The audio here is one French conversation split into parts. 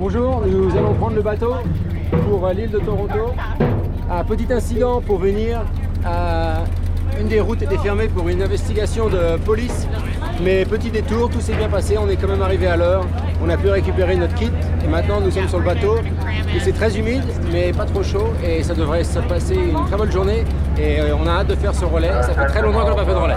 Bonjour, nous allons prendre le bateau pour l'île de Toronto. Un petit incident pour venir. Une des routes était fermée pour une investigation de police, mais petit détour, tout s'est bien passé, on est quand même arrivé à l'heure. On a pu récupérer notre kit et maintenant nous sommes sur le bateau. Et c'est très humide, mais pas trop chaud et ça devrait se passer une très bonne journée. Et on a hâte de faire ce relais, ça fait très longtemps qu'on n'a pas fait de relais.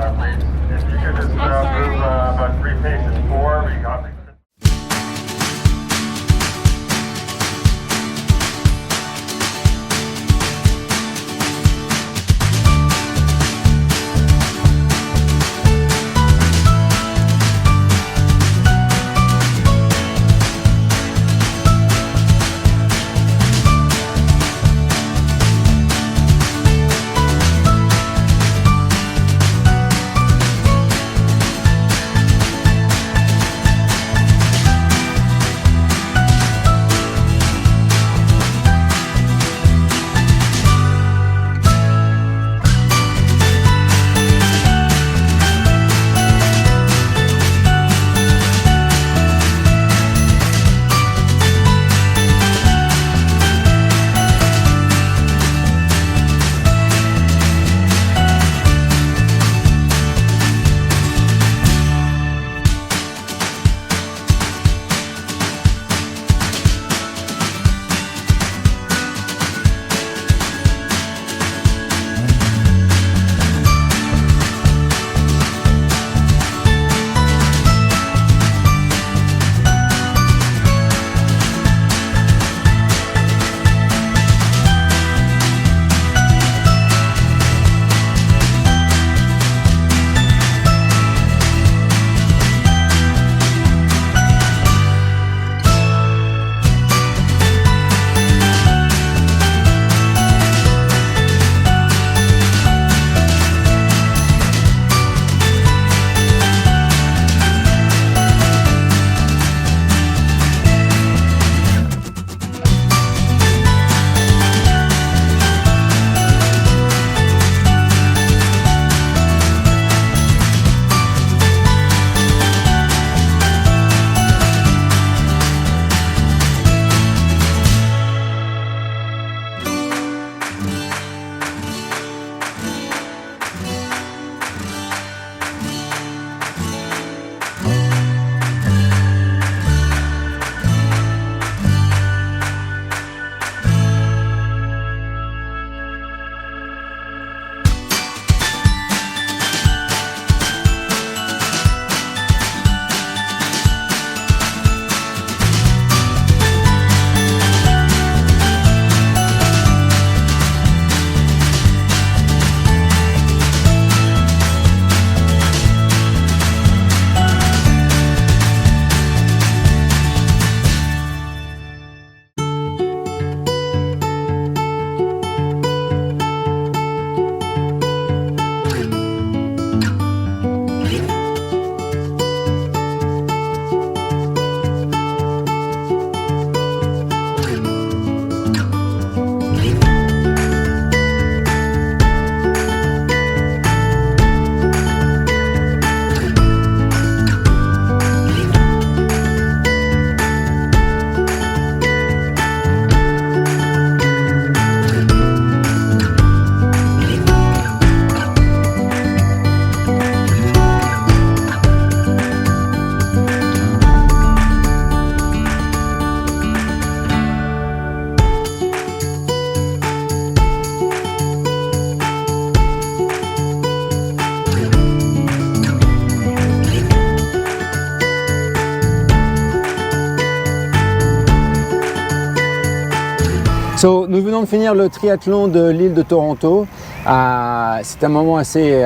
Nous venons de finir le triathlon de l'île de Toronto. C'est un moment assez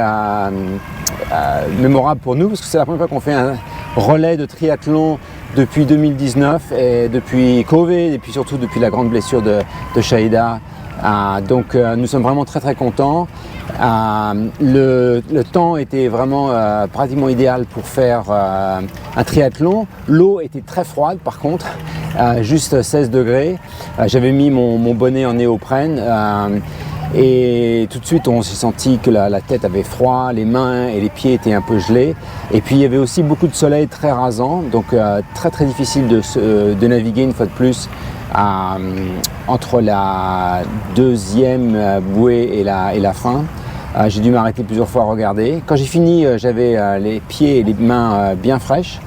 mémorable pour nous parce que c'est la première fois qu'on fait un relais de triathlon depuis 2019 et depuis Covid et puis surtout depuis la grande blessure de Shahida. Donc nous sommes vraiment très contents. Le temps était vraiment pratiquement idéal pour faire un triathlon. L'eau était très froide par contre, juste 16 degrés. J'avais mis mon bonnet en néoprène Et tout de suite, on s'est senti que la tête avait froid, les mains et les pieds étaient un peu gelés. Et puis, il y avait aussi beaucoup de soleil très rasant, donc très difficile de naviguer une fois de plus entre la deuxième bouée et la fin. J'ai dû m'arrêter plusieurs fois à regarder. Quand j'ai fini, j'avais les pieds et les mains bien fraîches.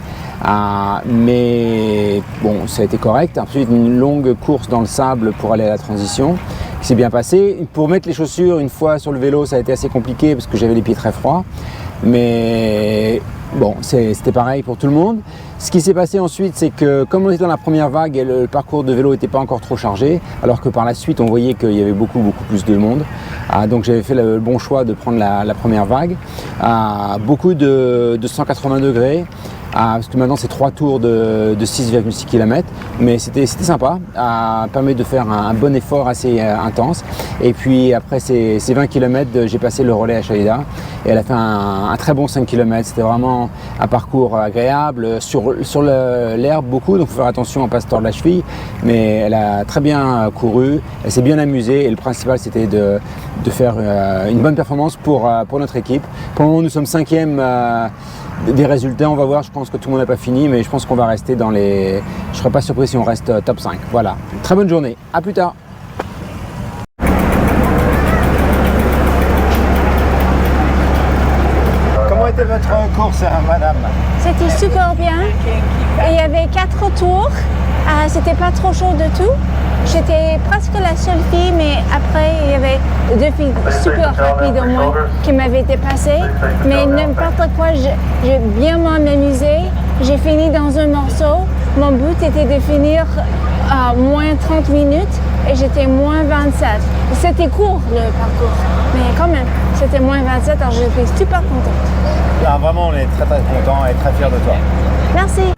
Mais bon, ça a été correct. Ensuite, une longue course dans le sable pour aller à la transition qui s'est bien passée. Pour mettre les chaussures une fois sur le vélo, ça a été assez compliqué parce que j'avais les pieds très froids. Mais bon, c'était pareil pour tout le monde. Ce qui s'est passé ensuite, c'est que comme on était dans la première vague, le parcours de vélo n'était pas encore trop chargé, alors que par la suite, on voyait qu'il y avait beaucoup plus de monde. Donc j'avais fait le bon choix de prendre la première vague. Beaucoup de 180 degrés. Parce que maintenant c'est 3 tours de 6,6 km, mais c'était sympa, permet de faire un bon effort assez intense. Et puis après ces 20 km, j'ai passé le relais à Shaida et elle a fait un très bon 5 km. C'était vraiment un parcours agréable, sur l'herbe beaucoup, donc il faut faire attention à ne pas se tordre la cheville, mais elle a très bien couru, elle s'est bien amusée et le principal c'était de faire une bonne performance pour notre équipe. Pour le moment nous sommes 5e des résultats, on va voir, je pense que tout le monde n'a pas fini, mais je pense qu'on va rester dans les... Je ne serais pas surpris si on reste top 5. Voilà, très bonne journée, à plus tard. Comment était votre course, madame? C'était super bien. Il y avait 4 tours, c'était pas trop chaud du tout. J'étais presque la seule fille, mais après, il y avait 2 filles super rapides au moins qui m'avaient dépassée. Mais n'importe quoi, j'ai bien m'amusé. J'ai fini dans un morceau. Mon but était de finir à moins 30 minutes et j'étais moins 27. C'était court le parcours, mais quand même, c'était moins 27, alors j'étais super contente. Vraiment, on est très contents et très fiers de toi. Merci.